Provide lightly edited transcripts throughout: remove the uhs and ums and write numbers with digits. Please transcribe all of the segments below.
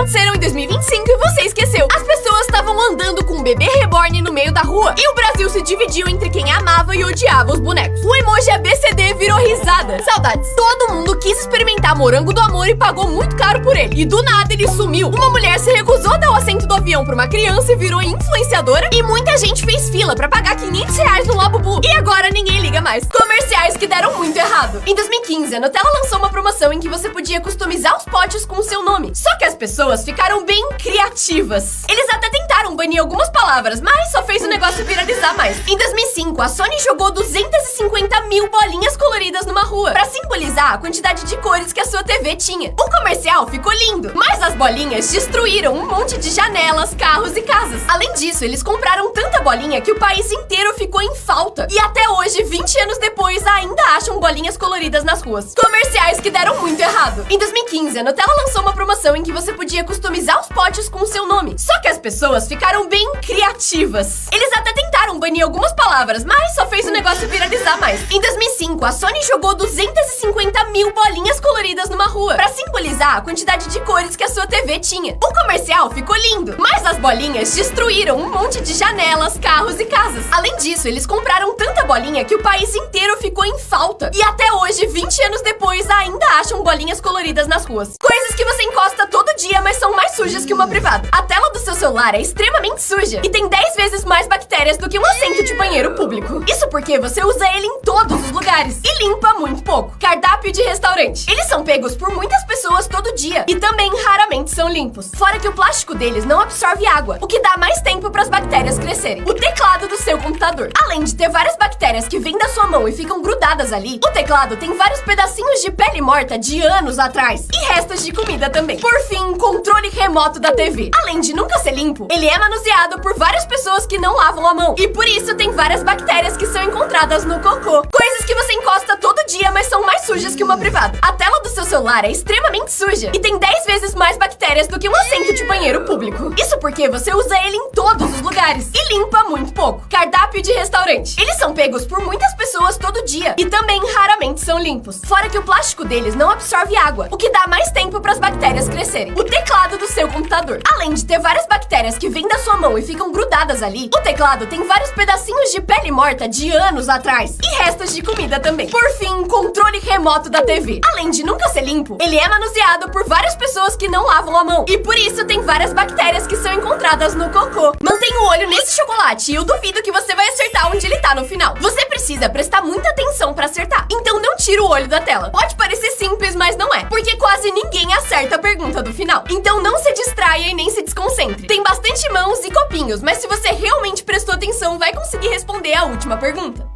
aconteceram em 2025 e você esqueceu. As pessoas estavam andando com um bebê reborn no meio da rua e o Brasil se dividiu entre quem amava e odiava os bonecos. O emoji ABCD virou risada. Saudades. Todo mundo quis experimentar morango do amor e pagou muito caro por ele. E do nada ele sumiu. Uma mulher se recusou a dar o assento do avião pra uma criança e virou influenciadora. E muita gente fez fila pra pagar R$500 no Labubu. E agora ninguém liga mais. Comerciais que deram muito errado. Em 2015, a Nutella lançou uma promoção em que você podia customizar os potes com o seu nome. Só que as pessoas ficaram bem criativas. Eles até tentaram banir algumas palavras, mas só fez o negócio viralizar mais. Em 2005, a Sony jogou 250 mil bolinhas coloridas numa rua pra simbolizar a quantidade de cores que a sua TV tinha. O comercial ficou lindo, mas as bolinhas destruíram um monte de janelas, carros e casas. Além disso, eles compraram tanta bolinha que o país inteiro ficou em falta. E até hoje, 20 anos depois, ainda acham bolinhas coloridas nas ruas. Comerciais que deram muito errado. Em 2015, a Nutella lançou uma promoção em que você podia customizar os potes com o seu nome. Só que as pessoas ficaram bem criativas. Eles até tentaram banir algumas palavras, mas só fez o negócio viralizar mais. Em 2005, a Sony jogou 250 mil bolinhas coloridas numa rua pra simbolizar a quantidade de cores que a sua TV tinha. O comercial ficou lindo, mas as bolinhas destruíram um monte de janelas, carros e casas. Além disso, eles compraram tanta bolinha que o país inteiro ficou em falta. E até hoje, 20 anos depois, ainda acham bolinhas coloridas nas ruas. Coisas que você encosta todo dia, mas são mais sujas que uma privada. A tela do seu celular é extremamente suja e tem 10 vezes mais bactérias do que um assento de banheiro público. Isso porque você usa ele em todos os lugares e limpa muito pouco. Cardápio de restaurante. Eles são pegos por muitas pessoas todo dia e também raramente são limpos. Fora que o plástico deles não absorve água, o que dá mais tempo para as bactérias crescerem. O teclado do seu computador. Além de ter várias bactérias que vêm da sua mão e ficam grudadas ali, o teclado tem vários pedacinhos de pele morta de anos atrás e restos de comida também. Por fim, controle remoto da TV. Além de nunca ser limpo, ele é manuseado por várias pessoas que não lavam a mão e por isso tem várias bactérias que são encontradas no cocô. Coisas que você encosta todo dia, mas são mais sujas que uma privada. A tela do seu celular é extremamente suja e tem 10 vezes mais bactérias do que um assento de banheiro público. Isso porque você usa ele em todos os lugares e limpa muito pouco. Cardápio de restaurante. Eles são pegos por muitas pessoas todo dia e também raramente são limpos. Fora que o plástico deles não absorve água, o que dá mais tempo para as bactérias crescerem. O teclado do seu computador. Além de ter várias bactérias que vêm da sua mão e ficam grudadas ali, o teclado tem vários pedacinhos de pele morta de anos atrás e restos de comida também. Por fim, controle remoto da TV. Além de nunca ser limpo, ele é manuseado por várias pessoas que não lavam a mão e por isso tem várias bactérias que são encontradas no cocô. Mantenha o olho nesse chocolate e eu duvido que você vai acertar onde ele tá no final. Você precisa prestar muita atenção pra acertar, então não tira o olho da tela. Pode parecer simples, mas não é, porque quase ninguém acerta a pergunta do final. Então não se distraia e nem se desconcentre. Tem bastante mãos e copinhos, mas se você realmente prestou atenção, vai conseguir responder a última pergunta.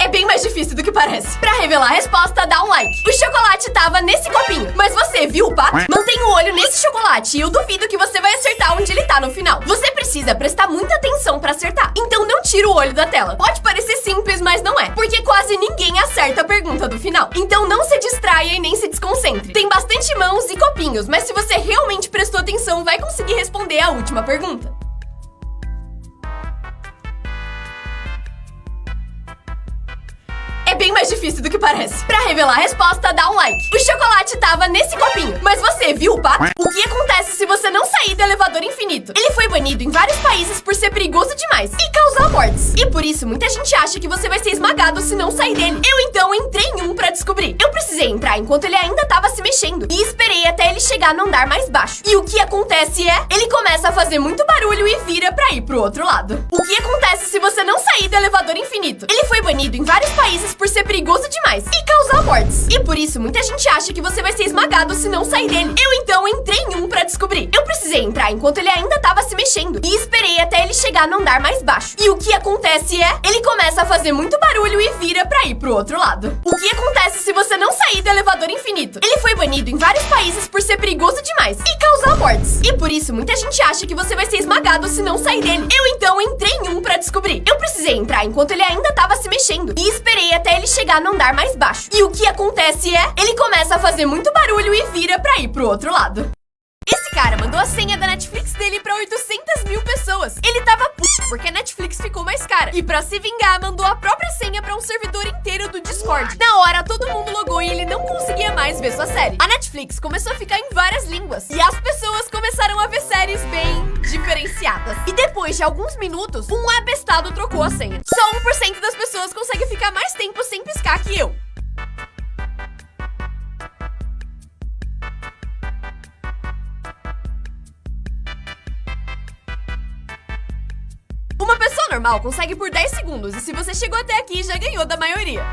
É bem mais difícil do que parece. Pra revelar a resposta, dá um like. O chocolate tava nesse copinho, mas você viu o pato? Mantenha o olho nesse chocolate e eu duvido que você vai acertar onde ele tá no final. Você precisa prestar muita atenção pra acertar, então não tira o olho da tela. Pode parecer simples, mas não é, porque quase ninguém acerta a pergunta do final. Então não se distraia e nem se desconcentre. Tem bastante mãos e copinhos, mas se você realmente prestou atenção, vai conseguir responder a última pergunta. É bem mais difícil do que parece. Pra revelar a resposta, dá um like. O chocolate tava nesse copinho, mas você viu o pato? O que acontece se você não sair do elevador infinito? Ele foi banido em vários países por ser perigoso demais e causar mortes. E por isso, muita gente acha que você vai ser esmagado se não sair dele. Eu então entrei em um pra descobrir. Eu precisei entrar enquanto ele ainda tava se mexendo e esperei até ele chegar no andar mais baixo. E o que acontece é, ele começa a fazer muito barulho e vira pra ir pro outro lado. O que acontece se você não sair do elevador infinito? Ele foi banido em vários países por ser perigoso demais e causar mortes. E por isso, muita gente acha que você vai ser esmagado se não sair dele. Eu então entrei em um pra descobrir. Eu precisei entrar enquanto ele ainda tava se mexendo e esperei até ele chegar no andar mais baixo. E o que acontece é, ele começa a fazer muito barulho e vira pra ir pro outro lado. O que acontece se você não sair do elevador infinito? Ele foi banido em vários países por ser perigoso demais e causar mortes. E por isso, muita gente acha que você vai ser esmagado se não sair dele. Eu então entrei em um pra descobrir. Eu precisei entrar enquanto ele ainda tava se mexendo e esperei até ele chegar no andar mais baixo. E o que acontece é, ele começa a fazer muito barulho e vira pra ir pro outro lado. Esse cara mandou a senha da Netflix dele pra 800 mil pessoas. Ele tava puto porque a Netflix ficou mais cara. E pra se vingar, mandou a própria senha pra um servidor inteiro do Discord. Na hora, todo mundo logou e ele não conseguia mais ver sua série. A Netflix começou a ficar em várias línguas. E as pessoas começaram a ver séries bem diferenciadas. E depois de alguns minutos, um abestado trocou a senha. Só 1% das pessoas consegue ficar mais tempo sem piscar que eu. Uma pessoa normal consegue por 10 segundos, e se você chegou até aqui, já ganhou da maioria.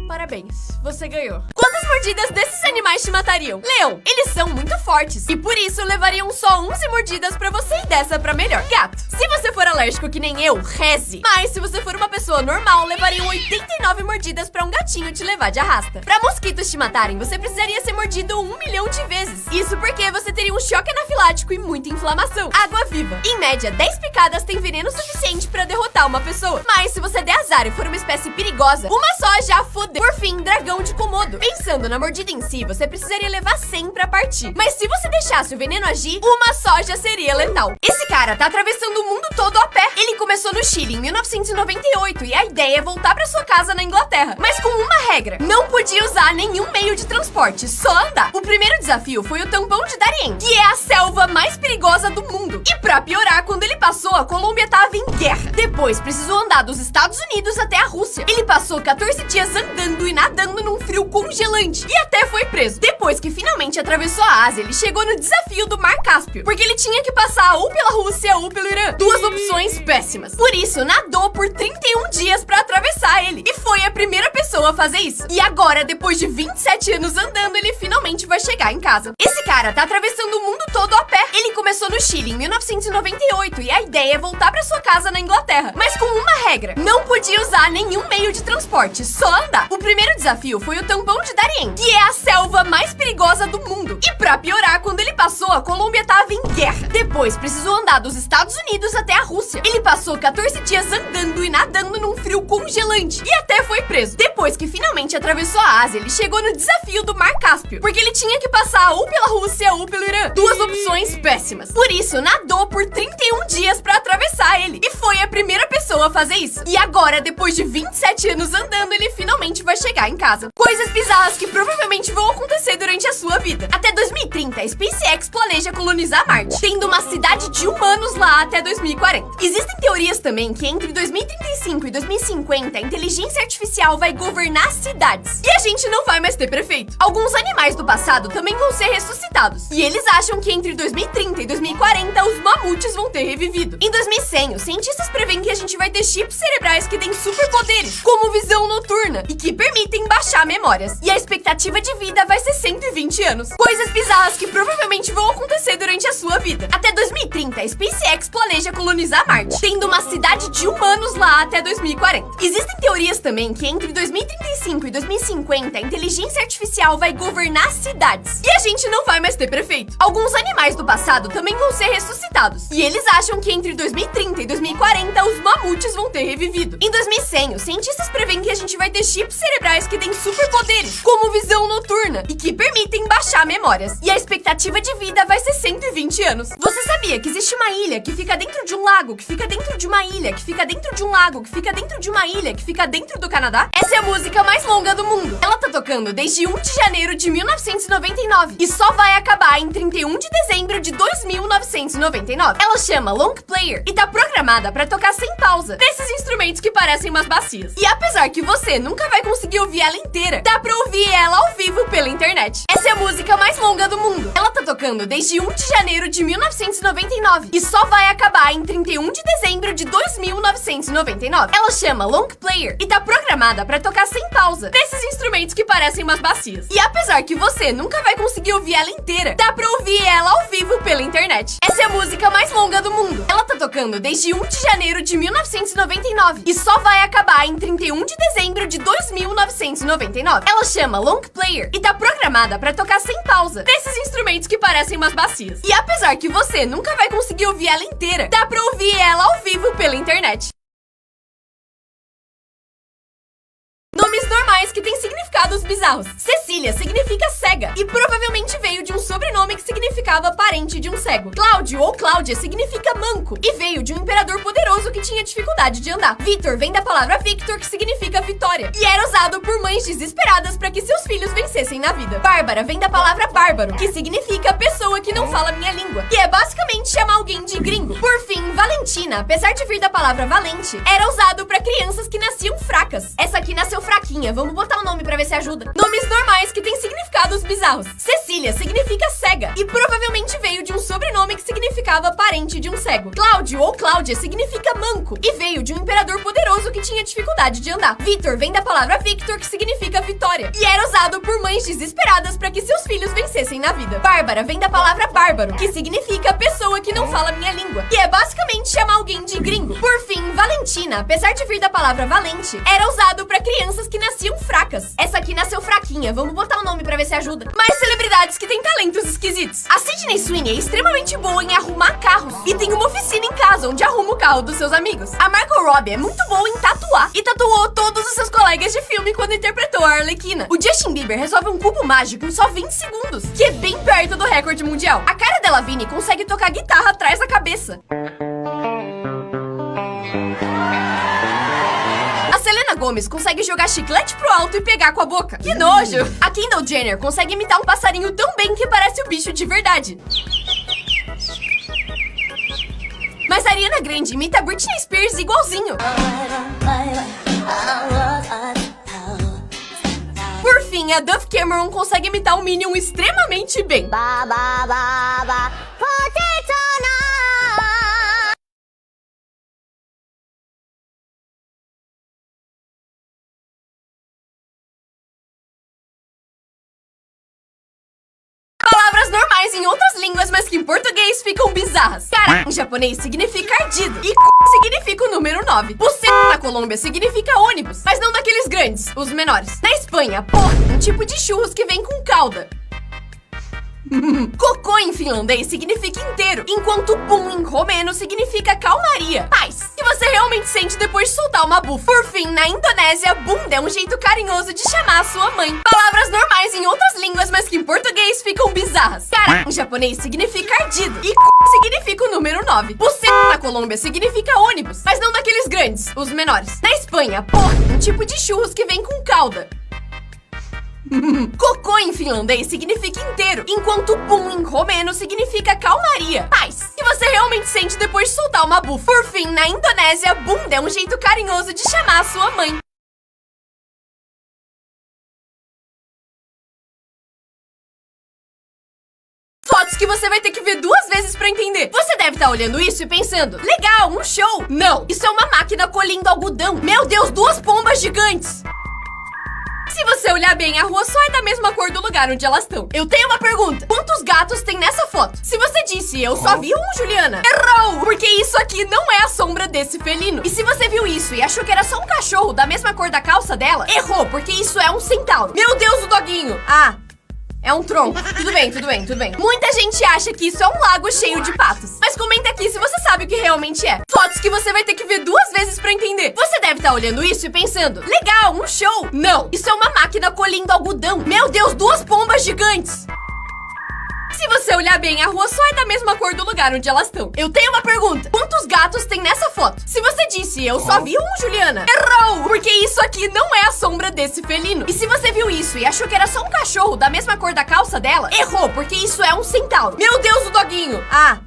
Parabéns, você ganhou. Quantas mordidas desses animais te matariam? Leão, eles são muito fortes e por isso levariam só 11 mordidas pra você ir dessa pra melhor. Gato, se você for alérgico que nem eu, reze. Mas se você for uma pessoa normal, levariam 89 mordidas pra um gatinho te levar de arrasta. Pra mosquitos te matarem, você precisaria ser mordido 1 milhão de vezes. Isso porque você teria um choque anafilático e muita inflamação. Água viva. Em média, 10 picadas tem veneno suficiente pra derrotar uma pessoa. Mas se você der azar e for uma espécie perigosa, uma só já fodeu. Por fim, dragão de Komodo. Pensando na mordida em si, você precisaria levar 100 pra partir. Mas se você deixasse o veneno agir, uma só já seria letal. Esse cara tá atravessando o mundo todo a pé. Ele começou no Chile em 1998 e a ideia é voltar pra sua casa na Inglaterra. Mas com uma regra, não podia usar nenhum meio de transporte, só andar. O primeiro desafio foi o tampão de Darien, que é a selva mais perigosa do mundo. E pra piorar, quando ele passou, a Colômbia tava em guerra. Depois precisou andar dos Estados Unidos até a Rússia. Ele passou 14 dias andando e nadando num frio congelante e até foi preso. Depois que finalmente atravessou a Ásia, ele chegou no desafio do Mar Cáspio, porque ele tinha que passar ou pela Rússia ou pelo Irã. Duas opções péssimas. Por isso, nadou por 31 dias pra atravessar ele. E foi a primeira pessoa a fazer isso. E agora, depois de 27 anos andando, ele finalmente vai chegar em casa. Esse cara tá atravessando o mundo todo a pé. Ele começou no Chile em 1998 e a ideia é voltar pra sua casa na Inglaterra. Mas com uma regra, não podia usar nenhum meio de transporte, só andar. O primeiro desafio foi o tampão de Darien, que é a selva mais perigosa do mundo. E pra piorar, quando ele passou, a Colômbia tava em guerra. Depois precisou andar dos Estados Unidos até a Rússia. Ele passou 14 dias andando e nadando num frio congelante e até foi preso. Depois que finalmente atravessou a Ásia, ele chegou no desafio do Mar Cáspio, porque ele tinha que passar ou pela Rússia ou pelo Irã. Duas opções péssimas. Por isso, nadou por 31 dias pra atravessar ele. E foi a primeira pessoa a fazer isso. E agora, depois de 27 anos andando, ele finalmente vai chegar em casa. Coisas bizarras que provavelmente vão acontecer durante a sua vida. Até 2030, a SpaceX planeja colonizar Marte, tendo uma cidade de humanos lá até 2040. Existem teorias também que entre 2035 e 2050, a inteligência artificial vai governar cidades. E a gente não vai mais ter prefeito. Alguns animais do passado também vão ser ressuscitados. E eles acham que entre 2030 e 2040, os mamutes vão ter revivido. Em 2100, os cientistas preveem que a gente vai ter chips cerebrais que têm superpoderes, como visão noturna, e que permitem baixar memórias. E a expectativa de vida vai ser 120 anos. Coisas bizarras que provavelmente vão acontecer durante a sua vida. Até 2030, a SpaceX planeja colonizar Marte, tendo uma cidade de humanos lá até 2040. Existem teorias também que entre 2035 e 2050, a inteligência artificial vai governar cidades. E a gente não vai mais ter prefeito. Alguns animais do passado também vão ser ressuscitados. E eles acham que entre 2030 e 2040, os mamutes vão ter revivido. Em 2100, os cientistas preveem que a gente vai ter chips cerebrais que têm superpoderes, como visão noturna, e que permitem baixar memórias. E a expectativa de vida vai ser 120 anos. Você sabia que existe uma ilha que fica dentro de um lago, que fica dentro de uma ilha, que fica dentro de um lago, que fica dentro de uma ilha, que fica dentro do Canadá? Essa é a música mais longa do mundo. Ela tá tocando desde 1 de janeiro de 1999 e só vai acabar em 31 de dezembro de 2999. Ela chama Long Player e tá programada pra tocar sem pausa, nesses instrumentos que parecem umas bacias. E apesar que você nunca vai conseguir ouvir ela inteira, dá pra ouvir ela ao vivo pela internet. Essa é a música mais longa do mundo. Ela tá tocando desde 1 de janeiro de 1999 e só vai acabar em 31 de dezembro de 2999. Ela chama Long Player e tá programada pra tocar sem pausa, desses instrumentos que parecem umas bacias. E apesar que você nunca vai conseguir ouvir ela inteira, dá pra ouvir ela ao vivo pela internet. Essa é a música mais longa do mundo. Ela tá tocando desde 1 de janeiro de 1999 e só vai acabar em 31 de dezembro de 2999. Ela chama Long Player e tá programada pra tocar sem pausa, desses instrumentos que parecem umas bacias. E apesar que você nunca vai conseguir ouvir ela inteira, dá pra ouvir ela ao vivo pela internet. Nomes normais que têm significados bizarros. Cecília significa cega e provavelmente veio de um sobrenome que significava parente de um cego. Cláudio ou Cláudia significa manco e veio de um imperador poderoso que tinha dificuldade de andar. Vitor vem da palavra Victor, que significa vitória, e era usado por mães desesperadas para que seus filhos vencessem na vida. Bárbara vem da palavra bárbaro, que significa pessoa que não fala minha língua, que é basicamente chamar alguém de gringo. Por fim, Valentina, apesar de vir da palavra valente, era usado para crianças que nasciam fracas. Essa aqui nasceu fraquinha, vamos botar o nome pra ver se ajuda. Nomes normais que têm significados bizarros. Cecília significa cega e provavelmente veio de um sobrenome que significava parente de um cego. Cláudio ou Cláudia significa manco e veio de um imperador poderoso que tinha dificuldade de andar. Vitor vem da palavra Victor, que significa vitória, e era usado por mães desesperadas para que seus filhos vencessem na vida. Bárbara vem da palavra bárbaro, que significa pessoa que não fala minha língua, que é basicamente chamar alguém de gringo. Por fim, Valentina, apesar de vir da palavra valente, era usado para crianças que nasciam fracas. Essa aqui nasceu fraquinha, vamos botar o nome pra ver se ajuda. Mais celebridades que têm talentos esquisitos. A Sydney Sweeney é extremamente boa em arrumar carros e tem uma oficina em casa onde arruma o carro dos seus amigos. A Margot Robbie é muito boa em tatuar e tatuou todos os seus colegas de filme quando interpretou a Arlequina. O Justin Bieber resolve um cubo mágico em só 20 segundos, que é bem perto do recorde mundial. A Cara Delevingne consegue tocar guitarra atrás da cabeça. Selena Gomez consegue jogar chiclete pro alto e pegar com a boca. Que nojo! A Kendall Jenner consegue imitar um passarinho tão bem que parece o bicho de verdade. Mas a Ariana Grande imita a Britney Spears igualzinho. Por fim, a Dove Cameron consegue imitar o Minion extremamente bem. Palavras normais em outras línguas, mas que em português ficam bizarras. Cara em japonês significa ardido e significa o número 9. Buceta na Colômbia significa ônibus, mas não daqueles grandes, os menores. Na Espanha, porra, um tipo de churros que vem com calda. Cocô em finlandês significa inteiro, enquanto pum em romeno significa calmaria, paz, que você realmente sente depois de soltar uma bufa. Por fim, na Indonésia, bunda é um jeito carinhoso de chamar a sua mãe. Palavras normais em outras línguas, mas que em português ficam bizarras. Cara em japonês significa ardido e significa o número 9. Buceta na Colômbia significa ônibus, mas não daqueles grandes, os menores. Na Espanha, porra, um tipo de churros que vem com calda. Cocô em finlandês significa inteiro, enquanto pum em romeno significa calmaria, paz, que você realmente sente depois de soltar uma bufa. Por fim, na Indonésia, bunda é um jeito carinhoso de chamar a sua mãe. Fotos que você vai ter que ver 2 vezes pra entender. Você deve estar olhando isso e pensando, legal, um show. Não, isso é uma máquina colhendo algodão. Meu Deus, 2 pombas gigantes. Se você olhar bem, a rua só é da mesma cor do lugar onde elas estão. Eu tenho uma pergunta. Quantos gatos tem nessa foto? Se você disse, eu só vi um, Juliana, errou! Porque isso aqui não é a sombra desse felino. E se você viu isso e achou que era só um cachorro da mesma cor da calça dela, errou, porque isso é um centauro. Meu Deus, o doguinho! Ah, é um tronco. Tudo bem, tudo bem, tudo bem. Muita gente acha que isso é um lago cheio de patos. Mas comenta aqui se você sabe o que realmente é. Fotos que você vai ter que ver 2 vezes pra entender. Você deve estar olhando isso e pensando, legal, um show. Não, isso é uma máquina colhendo algodão. Meu Deus, 2 pombas gigantes. Se você olhar bem, a rua só é da mesma cor do lugar onde elas estão. Eu tenho uma pergunta. Quantos gatos tem nessa foto? Se você disse, eu só vi um, Juliana, errou! Porque isso aqui não é a sombra desse felino. E se você viu isso e achou que era só um cachorro da mesma cor da calça dela, errou, porque isso é um centauro. Meu Deus, o doguinho! Ah,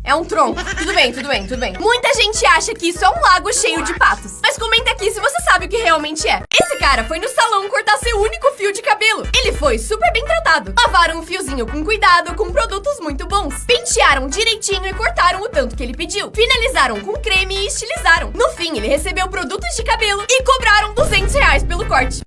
É um tronco. Tudo bem, tudo bem, tudo bem. Muita gente acha que isso é um lago cheio de patos. Mas comenta aqui se você sabe o que realmente é. Esse cara foi no salão cortar seu único fio de cabelo. Ele foi super bem tratado. Lavaram o fiozinho com cuidado, com produtos muito bons. Pentearam direitinho e cortaram o tanto que ele pediu. Finalizaram com creme e estilizaram. No fim, ele recebeu produtos de cabelo e cobraram R$200 pelo corte.